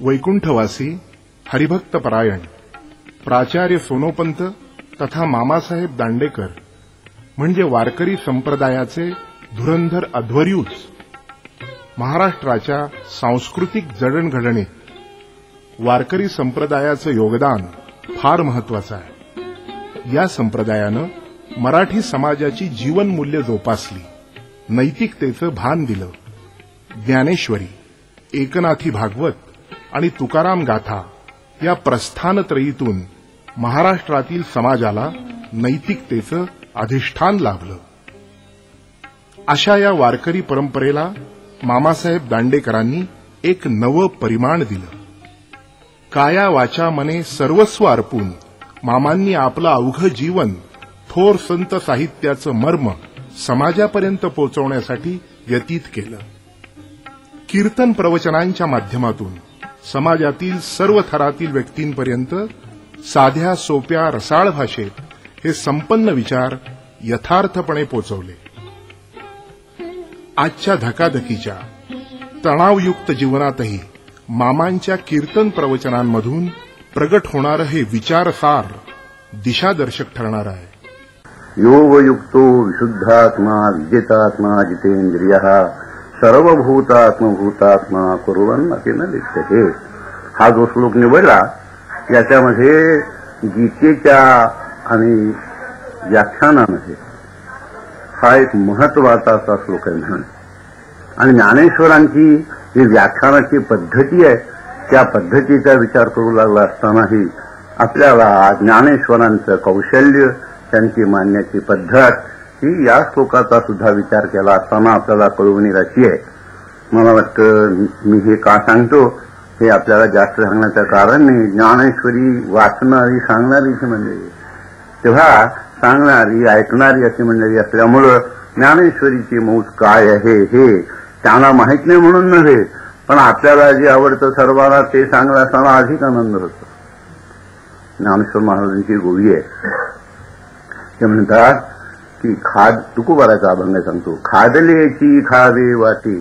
वैकुंठवासी हरिभक्त परायण प्राचार्य सोनोपंत तथा मामासाहेब दांडेकर म्हणजे वारकरी संप्रदायाचे धुरंधर अध्वर्यूच महाराष्ट्राच्या सांस्कृतिक जडणघडणीत वारकरी संप्रदायाचं योगदान फार महत्वाचं आहे। या संप्रदायानं मराठी समाजाची जीवनमूल्य जोपासली, नैतिकतेचं भान दिलं। ज्ञानेश्वरी, एकनाथी भागवत आणि तुकाराम गाथा या प्रस्थानत्रयीतून महाराष्ट्रातील समाजाला नैतिकतेचं अधिष्ठान लाभलं। अशा या वारकरी परंपरेला मामासाहेब दांडेकरांनी एक नवं परिमाण दिलं। काया वाचा मने सर्वस्व अर्पून मामांनी आपलं अवघं जीवन थोर संत साहित्याचं मर्म समाजापर्यंत पोहोचवण्यासाठी व्यतीत केलं। कीर्तन प्रवचनांच्या माध्यमातून समाजातील सर्व थरातील व्यक्तींपर्यंत साध्या सोप्या रसाळ भाषेत हे संपन्न विचार यथार्थपणे पोचवले। आजच्या धकाधकीच्या तणावयुक्त जीवनातही मामांच्या कीर्तन प्रवचनांमधून प्रगट होणारं हे विचारसार दिशादर्शक ठरणार आहे। योगयुक्तो विशुद्धात्मा विजितात्मा जितेंद्रियः सर्वभूतात्मभूतात्मा कुर्वन् अपि न लिप्यते। हा जो श्लोक निवडला याच्यामध्ये गीतेच्या आणि व्याख्यानामध्ये हा एक महत्वाचा असा श्लोक आहे म्हणून। आणि ज्ञानेश्वरांची जी व्याख्यानाची पद्धती आहे त्या पद्धतीचा विचार करू लागला असतानाही आपल्याला ज्ञानेश्वरांचं कौशल्य, त्यांची मांडण्याची पद्धत ही या श्लोकाचा सुद्धा विचार केला असताना आपल्याला कळून येण्याची आहे। मला वाटतं मी हे का सांगतो हे आपल्याला जास्त सांगण्याचं कारण नाही। ज्ञानेश्वरी वाचणारी सांगणारीची मंडळी, तेव्हा सांगणारी ऐकणारी अशी मंडळी असल्यामुळं ज्ञानेश्वरीची मौज काय आहे हे त्यांना माहित नाही म्हणून नव्हे, पण आपल्याला जे आवडतं सर्वांना ते सांगलं असताना अधिक आनंद होतो। ज्ञानेश्वर महाराजांची गोळी आहे, ते म्हणतात की तुकोबाराचा अभंग सांगतो, खादलेची खावे वाटी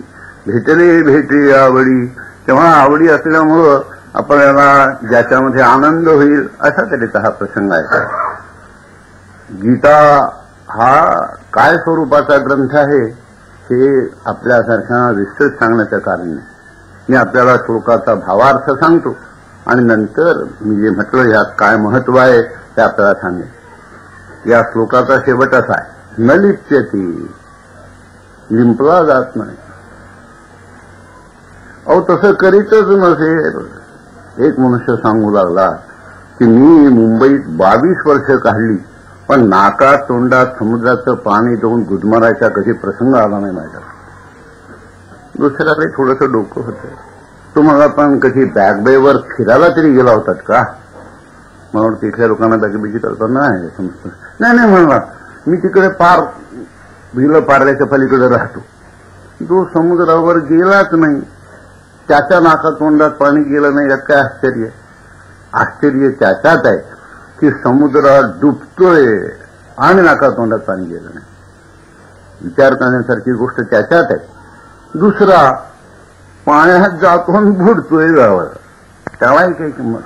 भेटले भेटे आवडी। तेव्हा आवडी असल्यामुळं आपल्याला ज्याच्यामध्ये आनंद होईल असा तऱ्हेचा हा प्रसंग आहे। गीता हा काय स्वरूपाचा ग्रंथ आहे हे आपल्यासारख्या विस्तृत सांगण्याचं कारण नाही। मी आपल्याला श्लोकाचा भावार्थ सांगतो आणि नंतर मी जे म्हटलं यात काय महत्व आहे ते आपल्याला सांगेन। या श्लोकाचा शेवट असा आहे, न लिप्यते, लिंपला जात नाही। अहो तसं करीतच नसेल। एक मनुष्य सांगू लागला की मी मुंबईत 22 वर्ष काढली पण नाकात तोंडात समुद्राचं पाणी देऊन गुदमरायचा कधी प्रसंग आला नाही माझ्या। दुसऱ्याकडे थोडंसं डोकं होतं, तुम्हाला पण कधी बॅगबेवर फिरायला तरी गेला होतात का? मला वाटतं इथल्या लोकांना बॅगबीची कल्पना आहे, समजतं नाही म्हणला मी तिकडे पार भिलं पारल्याच्या पलीकडे राहतो। जो समुद्रावर गेलाच नाही त्याच्या नाकात तोंडात पाणी गेलं नाही यात काय आश्चर्य? आश्चर्य त्याच्यात आहे की समुद्रात डुबतोय आणि नाकात तोंडात पाणी गेलं नाही। विचार करण्यासारखी गोष्ट त्याच्यात आहे। दुसरा पाण्यात जातो बुडतोय गावाला, त्यालाही काही किंमत।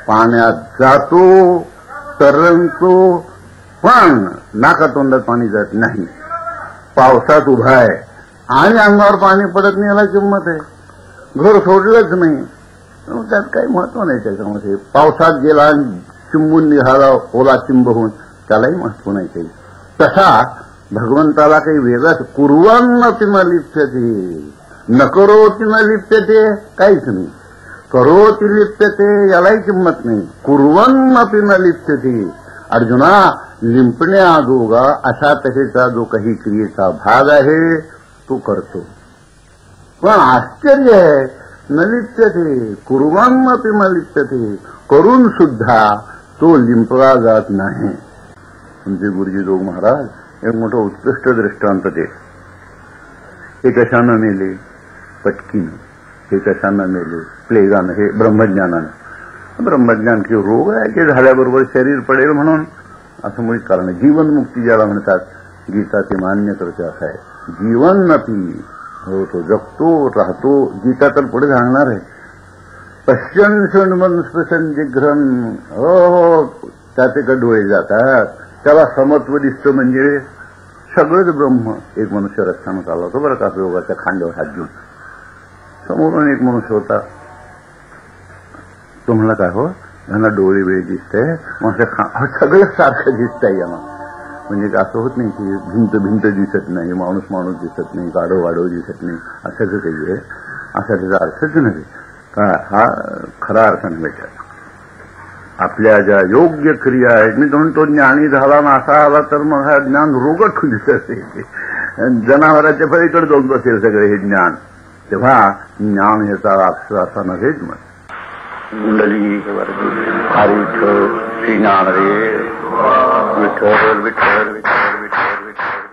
पाण्यात जातो तरंगतो पण नाकात तोंडात पाणी जात नाही। पावसात उभा आहे आणि अंगावर पाणी पडत नाही याला किंमत आहे। घर सोडलंच नाही त्यात काही महत्व नाही त्याच्यामध्ये। पावसात गेला आणि चिंबून निघाला ओला चिंब होऊन त्यालाही महत्व नाही काही। तसा भगवंताला काही वेगळाच कुर्वन्नपि न लिप्यते, न करोति न लिप्यते काहीच नाही। करोति लिप्यते यालाही किंमत नाही, कुर्वन्नपि न लिप्यते। अर्जुना लिंपण्याजोगा अशा तऱ्हेचा जो काही क्रियेचा भाग आहे तो करतो, पण आश्चर्य आहे न लिप्यते, कुर्वन्नपि न लिप्यते, करून सुद्धा तो लिंपला जात नाही। म्हणजे गुरुजी जोग महाराज एक मोठं उत्कृष्ट दृष्टांत ते। हे कशानं मेले? पटकीनं। हे कशानं मेले? प्लेगानं, हे ब्रह्मज्ञानानं। ब्रह्मज्ञान की रोग आहे की झाल्याबरोबर शरीर पडेल म्हणून असं मुळीच कारण। जीवनमुक्ती ज्याला म्हणतात गीता ते मान्य करते असं आहे। जीवन नपी हो तो जगतो राहतो, गीता तर पुढे सांगणार आहे। पश्चन शृण्वन् स्पृशन जिघ्रन, हो त्याचे का डोळे जातात. त्याला समत्व दिसतं म्हणजे सगळंच ब्रह्म. एक मनुष्य रस्त्यानं चालला होता बरं का, योगाच्या खांद्यावर हात घेऊन. समोरून एक मनुष्य होता. तो म्हणला काय हो, यांना डोळे वेळ दिसतंय, मग सगळं सारखं दिसतंय यांना. म्हणजे असं होत नाही की भिंत दिसत नाही, माणूस दिसत नाही, गाढव दिसत नाही, असं काही आहे. असा त्याचा अर्थच नाही का. हा खरा अर्थ नाही. आपल्या ज्या योग्य क्रिया आहेत, मी म्हणतो ज्ञानी झाला ना असा आला तर मग हा ज्ञान रोगट दिसत असेल, जनावरांच्या पलीकडे जाऊन बसेल सगळे हे ज्ञान. तेव्हा ज्ञान ह्याचा अर्थ असा नव्हेच. मग कुंडली हरी श्री ज्ञान रे विठ्ठल विठ्ठल विठ्ठल विठ्ठल विठ्ठल.